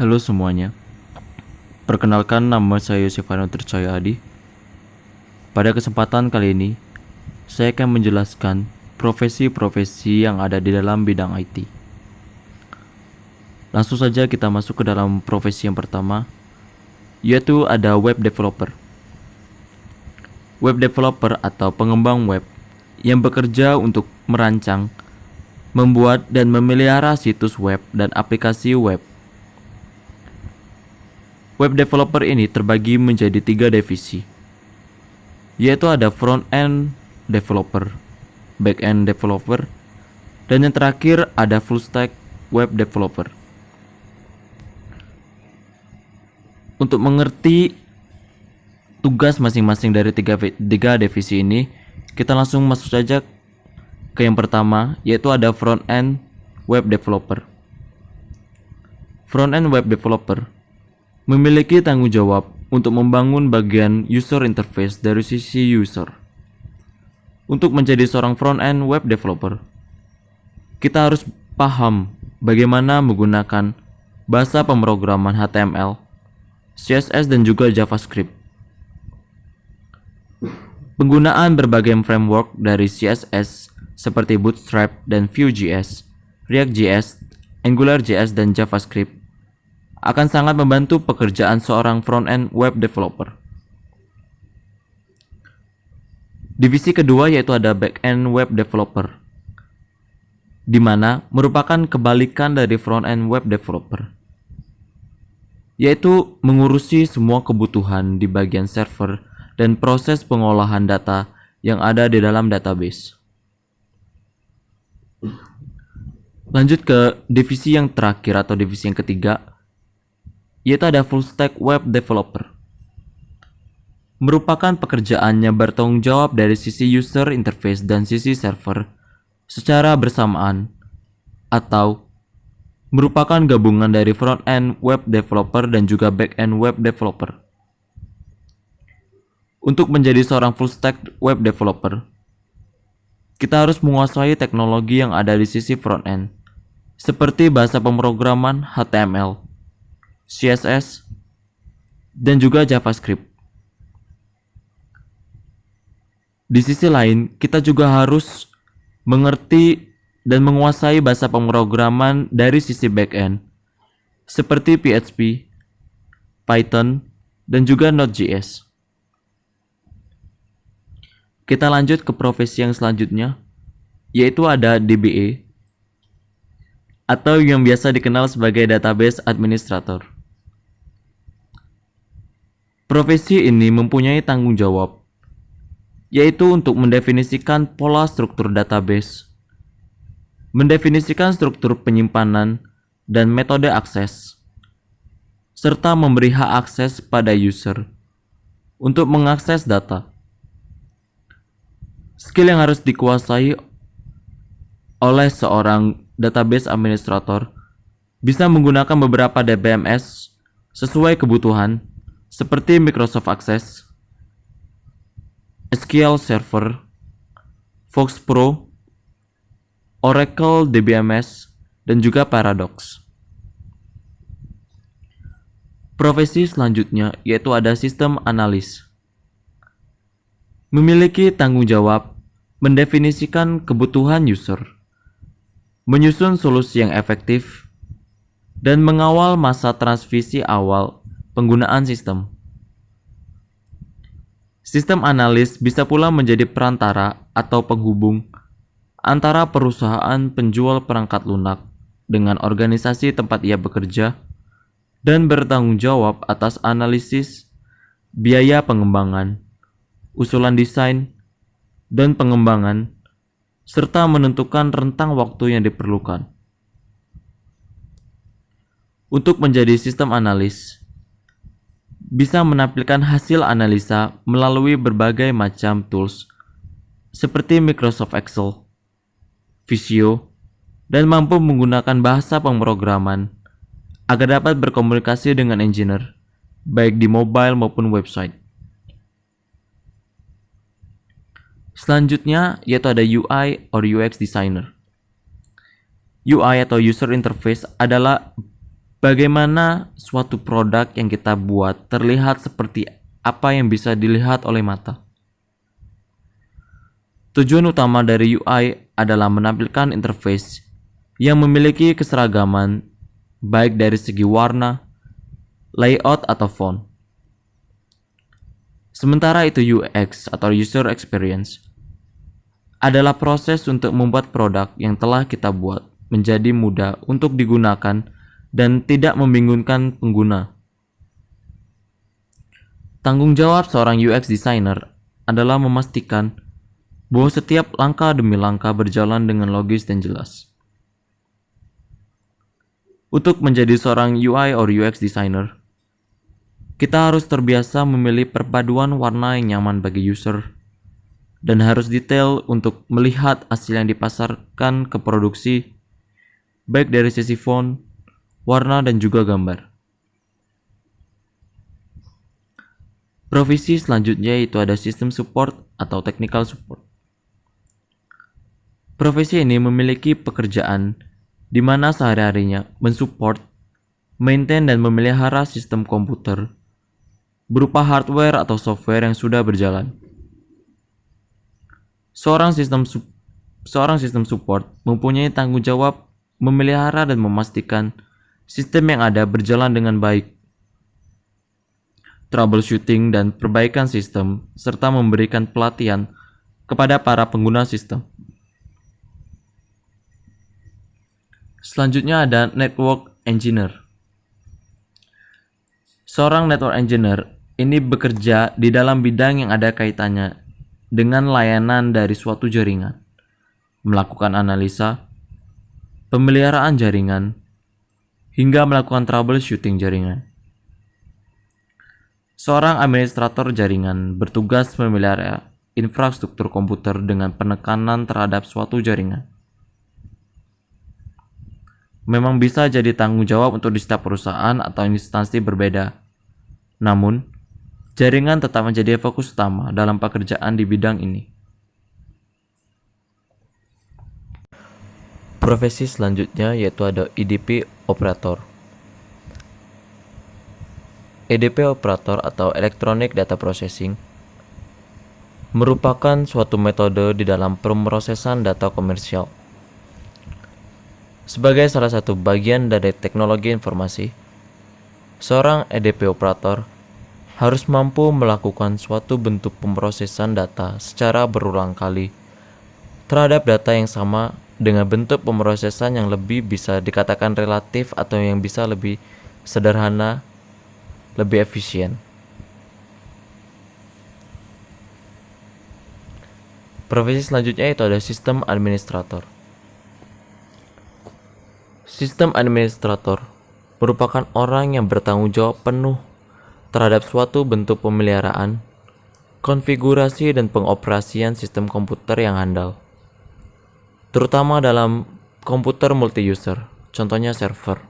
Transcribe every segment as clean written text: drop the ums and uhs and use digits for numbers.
Halo semuanya, perkenalkan nama saya Yosefano Tercaya Adi. Pada kesempatan kali ini, saya akan menjelaskan profesi-profesi yang ada di dalam bidang IT. Langsung saja kita masuk ke dalam profesi yang pertama, yaitu ada web developer. Web developer atau pengembang web yang bekerja untuk merancang, membuat dan memelihara situs web dan aplikasi web. Web developer ini terbagi menjadi 3 divisi, yaitu ada front-end developer, back-end developer, dan yang terakhir ada full-stack web developer. Untuk mengerti tugas masing-masing dari tiga divisi ini, kita langsung masuk saja ke yang pertama, yaitu ada front-end web developer. Front-end web developer memiliki tanggung jawab untuk membangun bagian user interface dari sisi user. Untuk menjadi seorang front-end web developer, kita harus paham bagaimana menggunakan bahasa pemrograman HTML, CSS, dan juga JavaScript. Penggunaan berbagai framework dari CSS seperti Bootstrap dan Vue.js, React.js, AngularJS, dan JavaScript akan sangat membantu pekerjaan seorang front-end web developer. Divisi kedua yaitu ada back-end web developer, di mana merupakan kebalikan dari front-end web developer, yaitu mengurusi semua kebutuhan di bagian server dan proses pengolahan data yang ada di dalam database. Lanjut ke divisi yang terakhir atau divisi yang ketiga, yaitu ada full stack web developer. Merupakan pekerjaannya bertanggung jawab dari sisi user interface dan sisi server secara bersamaan, atau merupakan gabungan dari front-end web developer dan juga back-end web developer. Untuk menjadi seorang full stack web developer, kita harus menguasai teknologi yang ada di sisi front-end, seperti bahasa pemrograman HTML, CSS, dan juga JavaScript. Di sisi lain, kita juga harus mengerti dan menguasai bahasa pemrograman dari sisi back-end, seperti PHP, Python, dan juga Node.js. Kita lanjut ke profesi yang selanjutnya, yaitu ada DBA, atau yang biasa dikenal sebagai database administrator. Profesi ini mempunyai tanggung jawab, yaitu untuk mendefinisikan pola struktur database, mendefinisikan struktur penyimpanan dan metode akses, serta memberi hak akses pada user untuk mengakses data. Skill yang harus dikuasai oleh seorang database administrator bisa menggunakan beberapa DBMS sesuai kebutuhan, seperti Microsoft Access, SQL Server, Fox Pro, Oracle DBMS, dan juga Paradox. Profesi selanjutnya yaitu ada sistem analis. Memiliki tanggung jawab mendefinisikan kebutuhan user, menyusun solusi yang efektif, dan mengawal masa transisi awal penggunaan sistem. Sistem analis bisa pula menjadi perantara atau penghubung antara perusahaan penjual perangkat lunak dengan organisasi tempat ia bekerja dan bertanggung jawab atas analisis biaya pengembangan, usulan desain, dan pengembangan, serta menentukan rentang waktu yang diperlukan. Untuk menjadi sistem analis, bisa menampilkan hasil analisa melalui berbagai macam tools seperti Microsoft Excel, Visio, dan mampu menggunakan bahasa pemrograman agar dapat berkomunikasi dengan engineer, baik di mobile maupun website. Selanjutnya yaitu ada UI or UX designer. UI atau user interface adalah bagaimana suatu produk yang kita buat terlihat seperti apa yang bisa dilihat oleh mata. Tujuan utama dari UI adalah menampilkan interface yang memiliki keseragaman baik dari segi warna, layout, atau font. Sementara itu UX atau User Experience adalah proses untuk membuat produk yang telah kita buat menjadi mudah untuk digunakan dan tidak membingungkan pengguna. Tanggung jawab seorang UX designer adalah memastikan bahwa setiap langkah demi langkah berjalan dengan logis dan jelas. Untuk menjadi seorang UI or UX designer, kita harus terbiasa memilih perpaduan warna yang nyaman bagi user dan harus detail untuk melihat hasil yang dipasarkan ke produksi, baik dari sisi font, warna, dan juga gambar. Profesi selanjutnya itu ada sistem support atau technical support. Profesi ini memiliki pekerjaan di mana sehari-harinya mensupport, maintain, dan memelihara sistem komputer berupa hardware atau software yang sudah berjalan. Seorang sistem support mempunyai tanggung jawab memelihara dan memastikan sistem yang ada berjalan dengan baik, troubleshooting dan perbaikan sistem, serta memberikan pelatihan kepada para pengguna sistem. Selanjutnya ada network engineer. Seorang network engineer ini bekerja di dalam bidang yang ada kaitannya dengan layanan dari suatu jaringan, melakukan analisa, pemeliharaan jaringan, hingga melakukan troubleshooting jaringan. Seorang administrator jaringan bertugas memelihara infrastruktur komputer dengan penekanan terhadap suatu jaringan. Memang bisa jadi tanggung jawab untuk di setiap perusahaan atau instansi berbeda. Namun, jaringan tetap menjadi fokus utama dalam pekerjaan di bidang ini. Profesi selanjutnya yaitu ada EDP operator. EDP operator atau Electronic Data Processing merupakan suatu metode di dalam pemrosesan data komersial. Sebagai salah satu bagian dari teknologi informasi, seorang EDP operator harus mampu melakukan suatu bentuk pemrosesan data secara berulang kali terhadap data yang sama dengan bentuk pemrosesan yang lebih bisa dikatakan relatif atau yang bisa lebih sederhana, lebih efisien. Profesi selanjutnya itu ada sistem administrator. Sistem administrator merupakan orang yang bertanggung jawab penuh terhadap suatu bentuk pemeliharaan, konfigurasi, dan pengoperasian sistem komputer yang handal, terutama dalam komputer multi-user, contohnya server.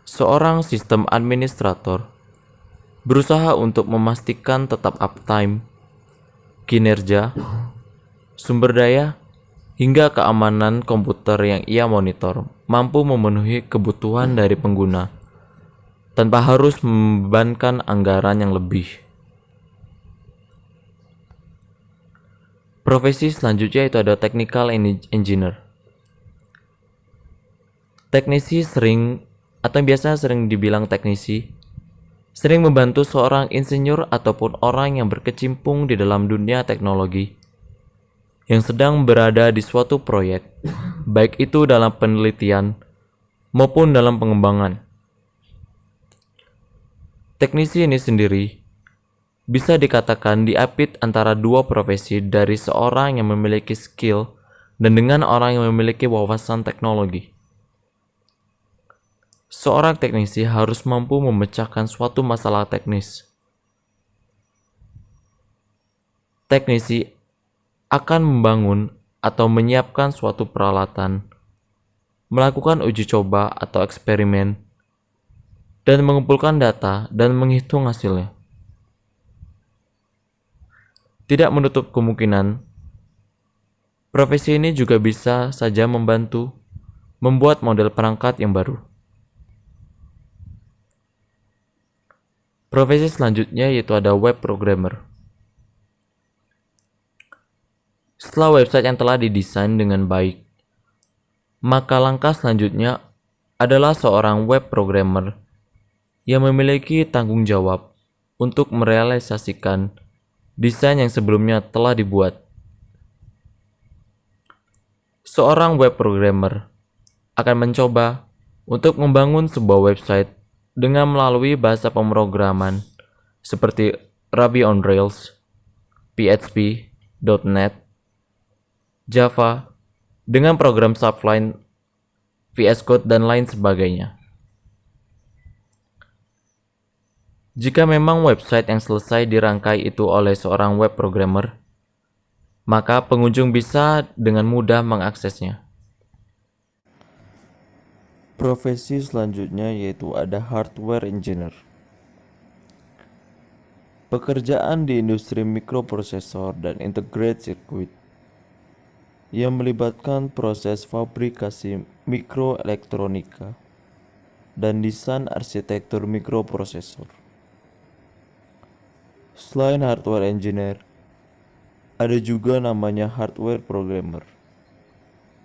Seorang sistem administrator berusaha untuk memastikan tetap uptime, kinerja, sumber daya, hingga keamanan komputer yang ia monitor mampu memenuhi kebutuhan dari pengguna tanpa harus membebankan anggaran yang lebih. Profesi selanjutnya itu ada technical engineer. Teknisi atau biasanya sering dibilang teknisi, sering membantu seorang insinyur ataupun orang yang berkecimpung di dalam dunia teknologi yang sedang berada di suatu proyek, baik itu dalam penelitian maupun dalam pengembangan. Teknisi ini sendiri bisa dikatakan diapit antara dua profesi dari seorang yang memiliki skill dan dengan orang yang memiliki wawasan teknologi. Seorang teknisi harus mampu memecahkan suatu masalah teknis. Teknisi akan membangun atau menyiapkan suatu peralatan, melakukan uji coba atau eksperimen, dan mengumpulkan data dan menghitung hasilnya. Tidak menutup kemungkinan, profesi ini juga bisa saja membantu membuat model perangkat yang baru. Profesi selanjutnya yaitu ada web programmer. Setelah website yang telah didesain dengan baik, maka langkah selanjutnya adalah seorang web programmer yang memiliki tanggung jawab untuk merealisasikan desain yang sebelumnya telah dibuat. Seorang web programmer akan mencoba untuk membangun sebuah website dengan melalui bahasa pemrograman seperti Ruby on Rails, PHP, .NET, Java, dengan program Sublime, VS Code, dan lain sebagainya. Jika memang website yang selesai dirangkai itu oleh seorang web programmer, maka pengunjung bisa dengan mudah mengaksesnya. Profesi selanjutnya yaitu ada hardware engineer. Pekerjaan di industri mikroprosesor dan integrated circuit yang melibatkan proses fabrikasi mikroelektronika dan desain arsitektur mikroprosesor. Selain hardware engineer, ada juga namanya hardware programmer.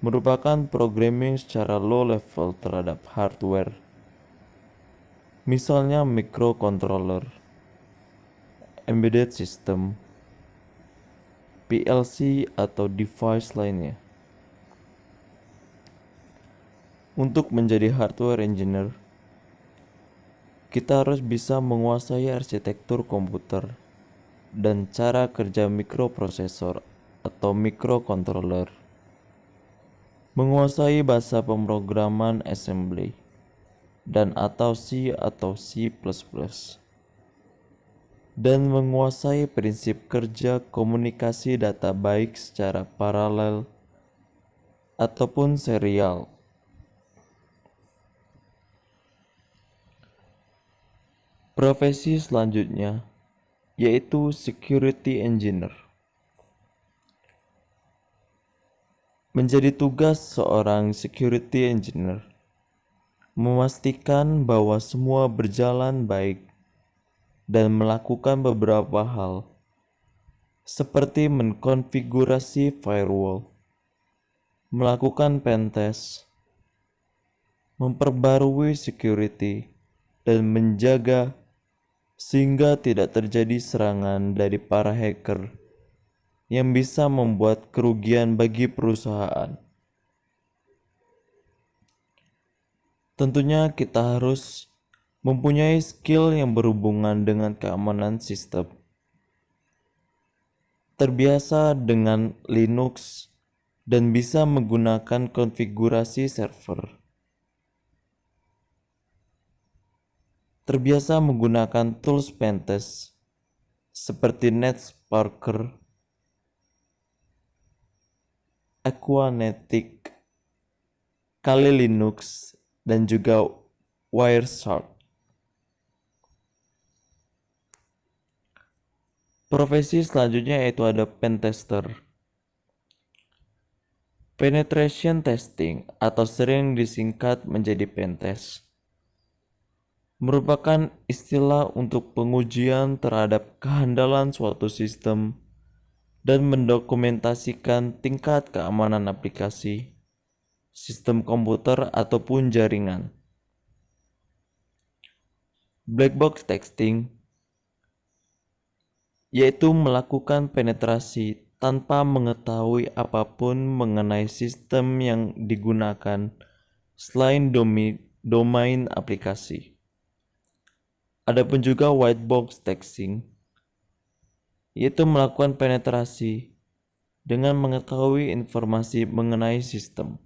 Merupakan programming secara low level terhadap hardware, misalnya microcontroller, embedded system, PLC atau device lainnya. Untuk menjadi hardware engineer, kita harus bisa menguasai arsitektur komputer dan cara kerja mikroprosesor atau microcontroller, menguasai bahasa pemrograman assembly dan atau C atau C++, dan menguasai prinsip kerja komunikasi data baik secara paralel ataupun serial. Profesi selanjutnya yaitu security engineer. Menjadi tugas seorang security engineer memastikan bahwa semua berjalan baik dan melakukan beberapa hal seperti mengkonfigurasi firewall, melakukan pentest, memperbarui security, dan menjaga sehingga tidak terjadi serangan dari para hacker yang bisa membuat kerugian bagi perusahaan. Tentunya kita harus mempunyai skill yang berhubungan dengan keamanan sistem, terbiasa dengan Linux, dan bisa menggunakan konfigurasi server. Terbiasa menggunakan tools pentest seperti NetSparker, Aquanatic, Kali Linux, dan juga Wireshark. Profesi selanjutnya yaitu ada pentester. Penetration testing atau sering disingkat menjadi pentest merupakan istilah untuk pengujian terhadap kehandalan suatu sistem dan mendokumentasikan tingkat keamanan aplikasi, sistem komputer ataupun jaringan. Black box testing yaitu melakukan penetrasi tanpa mengetahui apapun mengenai sistem yang digunakan selain domain aplikasi. Adapun juga white box testing, yaitu melakukan penetrasi dengan mengetahui informasi mengenai sistem.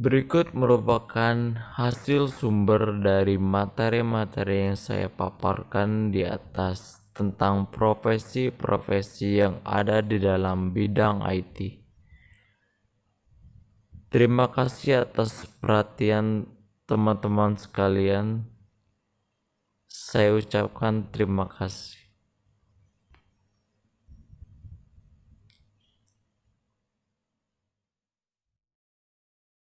Berikut merupakan hasil sumber dari materi-materi yang saya paparkan di atas tentang profesi-profesi yang ada di dalam bidang IT. Terima kasih atas perhatian teman-teman sekalian. Saya ucapkan terima kasih.